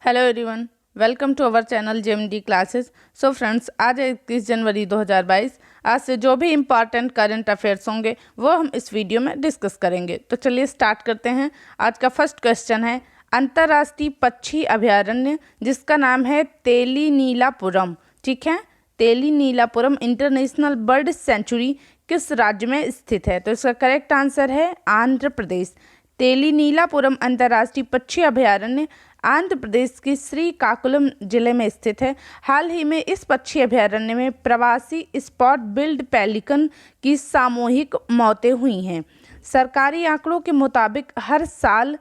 Hello everyone, welcome to our channel JMD classes. So friends, आज है 31 जनवरी 2022। आज से जो भी इम्पॉर्टेंट करंट अफेयर्स होंगे वो हम इस वीडियो में डिस्कस करेंगे। तो चलिए स्टार्ट करते हैं। आज का फर्स्ट क्वेश्चन है, अंतर्राष्ट्रीय पक्षी अभयारण्य जिसका नाम है तेलीनीलापुरम, ठीक है, तेलीनीलापुरम इंटरनेशनल बर्ड सेंचुरी किस राज्य में स्थित है? तो इसका करेक्ट आंसर है आंध्र प्रदेश। तेलीनीलापुरम अंतर्राष्ट्रीय पक्षी अभयारण्य आंध्र प्रदेश के श्रीकाकुलम जिले में स्थित है। हाल ही में इस पक्षी अभयारण्य में प्रवासी स्पॉट बिल्ड पेलिकन की सामूहिक मौतें हुई हैं। सरकारी आंकड़ों के मुताबिक हर साल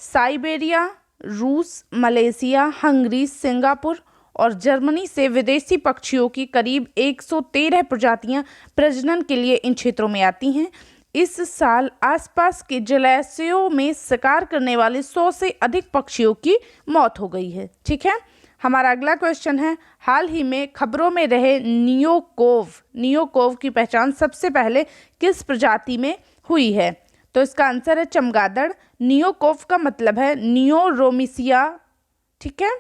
साइबेरिया, रूस, मलेशिया, हंगरी, सिंगापुर और जर्मनी से विदेशी पक्षियों की करीब 113 प्रजातियां प्रजनन के लिए इन क्षेत्रों में आती हैं। इस साल आसपास के जलाशयों में शिकार करने वाले 100 से अधिक पक्षियों की मौत हो गई है, ठीक है। हमारा अगला क्वेश्चन है, हाल ही में खबरों में रहे नियोकोव की पहचान सबसे पहले किस प्रजाति में हुई है? तो इसका आंसर है चमगादड़। नियोकोव का मतलब है नियोरोमिसिया, ठीक है।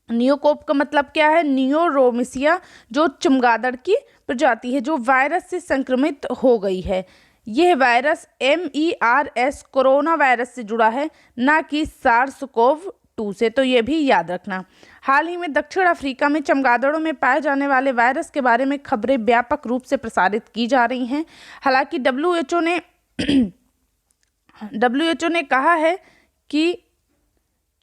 नियोकोव का मतलब क्या है? नियोरोमिसिया, जो चमगादड़ की प्रजाति है जो वायरस से संक्रमित हो गई है। यह वायरस MERS कोरोना वायरस से जुड़ा है, ना कि SARS-CoV-2 से, तो ये भी याद रखना। हाल ही में दक्षिण अफ्रीका में चमगादड़ों में पाए जाने वाले वायरस के बारे में खबरें व्यापक रूप से प्रसारित की जा रही हैं। हालांकि WHO ने कहा है कि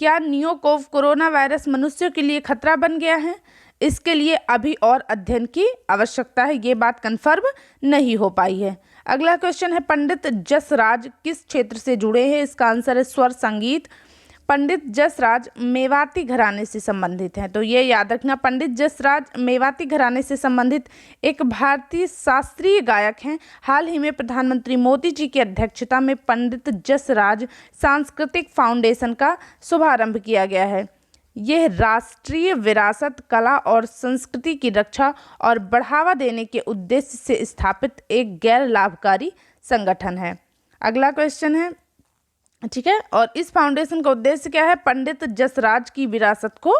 क्या नियोकोव कोरोना वायरस मनुष्यों के लिए खतरा बन गया है? इसके लिए अभी और अध्ययन की आवश्यकता है, ये बात कंफर्म नहीं हो पाई है। अगला क्वेश्चन है, पंडित जसराज किस क्षेत्र से जुड़े हैं? इसका आंसर है स्वर संगीत। पंडित जसराज मेवाती घराने से संबंधित हैं, तो ये याद रखना। पंडित जसराज मेवाती घराने से संबंधित एक भारतीय शास्त्रीय गायक हैं। हाल ही में प्रधानमंत्री मोदी जी की अध्यक्षता में पंडित जसराज सांस्कृतिक फाउंडेशन का शुभारंभ किया गया है। यह राष्ट्रीय विरासत, कला और संस्कृति की रक्षा और बढ़ावा देने के उद्देश्य से स्थापित एक गैर लाभकारी संगठन है। अगला क्वेश्चन है, ठीक है, और इस फाउंडेशन का उद्देश्य क्या है? पंडित जसराज की विरासत को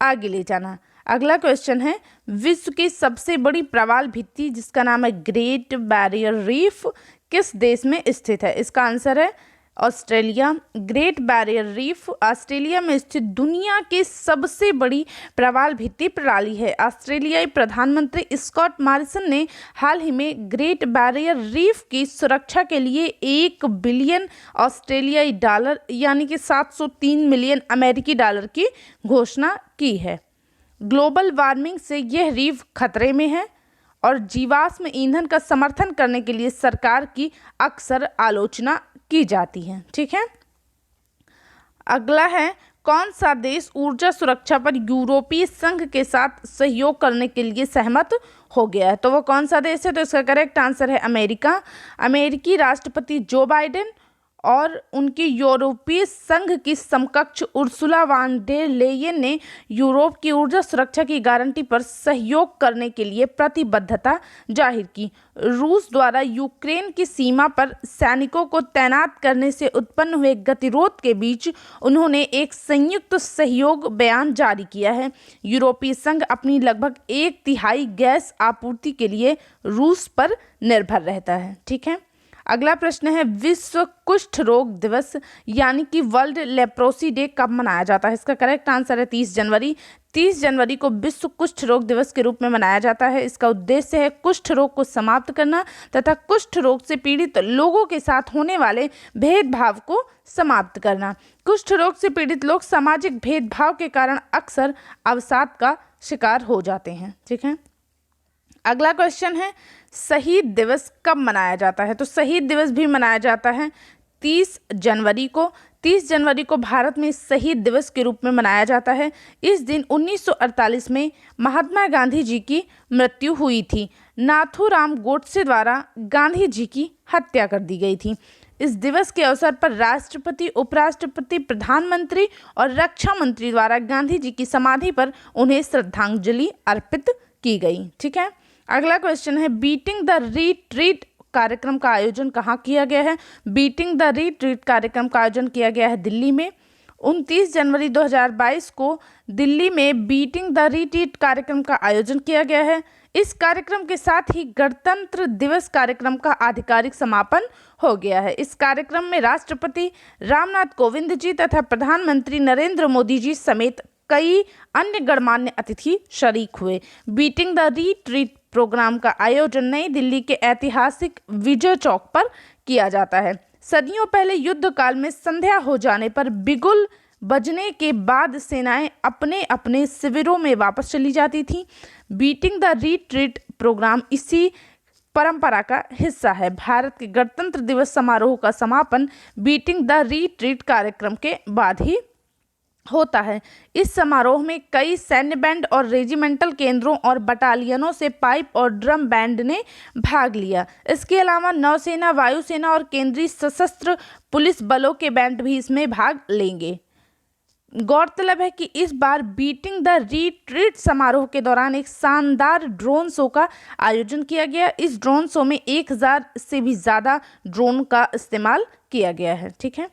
आगे ले जाना। अगला क्वेश्चन है, विश्व की सबसे बड़ी प्रवाल भित्ति जिसका नाम है ग्रेट बैरियर रीफ किस देश में स्थित है? इसका आंसर है Australia. Great barrier reef Australia में स्थित दुनिया की सबसे बड़ी प्रवाल भित्ति प्रणाली है। ऑस्ट्रेलियाई प्रधानमंत्री स्कॉट मॉरिसन ने हाल ही में ग्रेट बैरियर रीफ की सुरक्षा के लिए 1 बिलियन ऑस्ट्रेलियाई डॉलर यानी कि 703 मिलियन अमेरिकी डॉलर की घोषणा की है। ग्लोबल वार्मिंग से यह रीफ खतरे में है और जीवाश्म ईंधन का समर्थन करने के लिए सरकार की अक्सर आलोचना की जाती है, ठीक है। अगला है, कौन सा देश ऊर्जा सुरक्षा पर यूरोपीय संघ के साथ सहयोग करने के लिए सहमत हो गया है? तो वो कौन सा देश है? तो इसका करेक्ट आंसर है अमेरिका। अमेरिकी राष्ट्रपति जो बाइडेन और उनकी यूरोपीय संघ की समकक्ष उर्सुला वान डेर लेयन ने यूरोप की ऊर्जा सुरक्षा की गारंटी पर सहयोग करने के लिए प्रतिबद्धता जाहिर की। रूस द्वारा यूक्रेन की सीमा पर सैनिकों को तैनात करने से उत्पन्न हुए गतिरोध के बीच उन्होंने एक संयुक्त सहयोग बयान जारी किया है। यूरोपीय संघ अपनी लगभग 1/3 गैस आपूर्ति के लिए रूस पर निर्भर रहता है, ठीक है। अगला प्रश्न है, विश्व कुष्ठ रोग दिवस यानी कि वर्ल्ड लेप्रोसी डे कब मनाया जाता है? इसका करेक्ट आंसर है 30 जनवरी। 30 जनवरी को विश्व कुष्ठ रोग दिवस के रूप में मनाया जाता है। इसका उद्देश्य है कुष्ठ रोग को समाप्त करना तथा कुष्ठ रोग से पीड़ित लोगों के साथ होने वाले भेदभाव को समाप्त करना। कुष्ठ रोग से पीड़ित लोग सामाजिक भेदभाव के कारण अक्सर अवसाद का शिकार हो जाते हैं, ठीक है। अगला क्वेश्चन है, शहीद दिवस कब मनाया जाता है? तो शहीद दिवस भी मनाया जाता है 30 जनवरी को। 30 जनवरी को भारत में शहीद दिवस के रूप में मनाया जाता है। इस दिन 1948 में महात्मा गांधी जी की मृत्यु हुई थी। नाथूराम गोडसे द्वारा गांधी जी की हत्या कर दी गई थी। इस दिवस के अवसर पर राष्ट्रपति, उपराष्ट्रपति, प्रधानमंत्री और रक्षा मंत्री द्वारा गांधी जी की समाधि पर उन्हें श्रद्धांजलि अर्पित की गई, ठीक है। अगला क्वेश्चन है, बीटिंग द रिट्रीट कार्यक्रम का आयोजन कहाँ किया गया है? बीटिंग द रिट्रीट कार्यक्रम का आयोजन किया गया है दिल्ली में। 29 जनवरी 2022 को दिल्ली में बीटिंग द रिट्रीट कार्यक्रम का आयोजन किया गया है। इस कार्यक्रम के साथ ही गणतंत्र दिवस कार्यक्रम का आधिकारिक समापन हो गया है। इस कार्यक्रम में राष्ट्रपति रामनाथ कोविंद जी तथा प्रधानमंत्री नरेंद्र मोदी जी समेत कई अन्य गणमान्य अतिथि शरीक हुए। बीटिंग द रिट्रीट प्रोग्राम का आयोजन नई दिल्ली के ऐतिहासिक विजय चौक पर किया जाता है। सदियों पहले युद्ध काल में संध्या हो जाने पर बिगुल बजने के बाद सेनाएं अपने अपने शिविरों में वापस चली जाती थीं। बीटिंग द रिट्रीट प्रोग्राम इसी परंपरा का हिस्सा है। भारत के गणतंत्र दिवस समारोह का समापन बीटिंग द रिट्रीट कार्यक्रम के बाद ही होता है। इस समारोह में कई सैन्य बैंड और रेजिमेंटल केंद्रों और बटालियनों से पाइप और ड्रम बैंड ने भाग लिया। इसके अलावा नौसेना, वायुसेना और केंद्रीय सशस्त्र पुलिस बलों के बैंड भी इसमें भाग लेंगे। गौरतलब है कि इस बार बीटिंग द रिट्रीट समारोह के दौरान एक शानदार ड्रोन शो का आयोजन किया गया। इस ड्रोन शो में 1000 से भी ज़्यादा ड्रोन का इस्तेमाल किया गया है। ठीक है,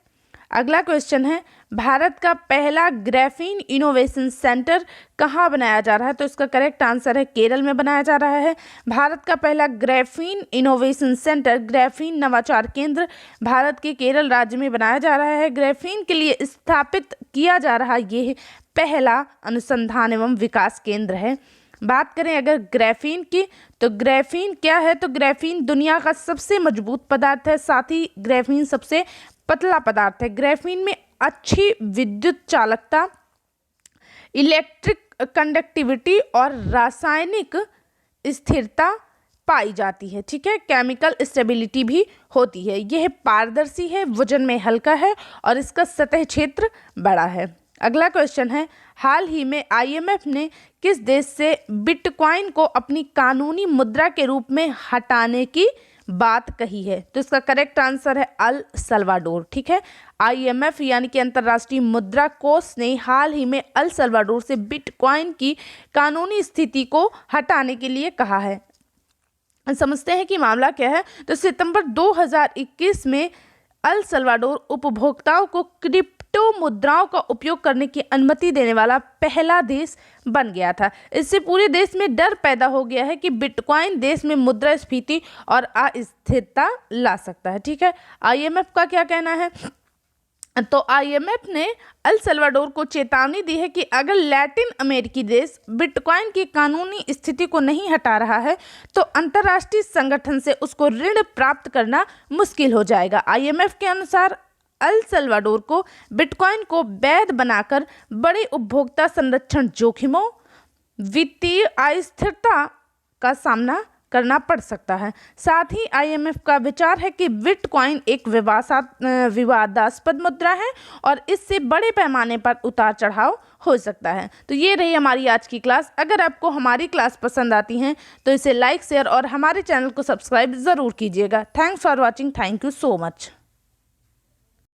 अगला क्वेश्चन है, भारत का पहला ग्राफीन इनोवेशन सेंटर कहाँ बनाया जा रहा है? तो इसका करेक्ट आंसर है केरल में बनाया जा रहा है। भारत का पहला ग्राफीन इनोवेशन सेंटर, ग्राफीन नवाचार केंद्र भारत के केरल राज्य में बनाया जा रहा है। ग्राफीन के लिए स्थापित किया जा रहा यह पहला अनुसंधान एवं विकास केंद्र है। बात करें अगर ग्राफीन की, तो ग्राफीन क्या है? तो ग्राफीन दुनिया का सबसे मजबूत पदार्थ है, साथ ही ग्राफीन सबसे पतला पदार्थ है। ग्राफीन में अच्छी विद्युत चालकता, इलेक्ट्रिक कंडक्टिविटी और रासायनिक स्थिरता पाई जाती है। ठीक है, केमिकल स्टेबिलिटी भी होती है। यह पारदर्शी है, वजन में हल्का है और इसका सतह क्षेत्र बड़ा है। अगला क्वेश्चन है, हाल ही में IMF ने किस देश से बिटकॉइन को अपनी कानूनी मुद्रा के रूप में हटाने की बात कही है? तो इसका करेक्ट आंसर है अल सल्वाडोर। ठीक है, IMF यानी कि अंतर्राष्ट्रीय मुद्रा कोष ने हाल ही में अल सल्वाडोर से बिटकॉइन की कानूनी स्थिति को हटाने के लिए कहा है। समझते हैं कि मामला क्या है। तो सितंबर 2021 में अल सल्वाडोर उपभोक्ताओं को क्रिप्टो मुद्राओं का उपयोग करने की अनुमति देने वाला पहला देश बन गया था। इससे पूरे देश में डर पैदा हो गया है कि बिटकॉइन देश में मुद्रास्फीति और अस्थिरता ला सकता है। ठीक है, IMF का क्या कहना है? तो IMF ने अल सल्वाडोर को चेतावनी दी है कि अगर लैटिन अमेरिकी देश बिटकॉइन की कानूनी स्थिति को नहीं हटा रहा है तो अंतर्राष्ट्रीय संगठन से उसको ऋण प्राप्त करना मुश्किल हो जाएगा। IMF के अनुसार अल सल्वाडोर को बिटकॉइन को वैध बनाकर बड़े उपभोक्ता संरक्षण जोखिमों, वित्तीय अस्थिरता का सामना करना पड़ सकता है। साथ ही IMF का विचार है कि बिटकॉइन एक विवादास्पद मुद्रा है और इससे बड़े पैमाने पर उतार चढ़ाव हो सकता है। तो ये रही हमारी आज की क्लास। अगर आपको हमारी क्लास पसंद आती हैं तो इसे लाइक, शेयर और हमारे चैनल को सब्सक्राइब ज़रूर कीजिएगा। Thanks for watching. Thank you so much.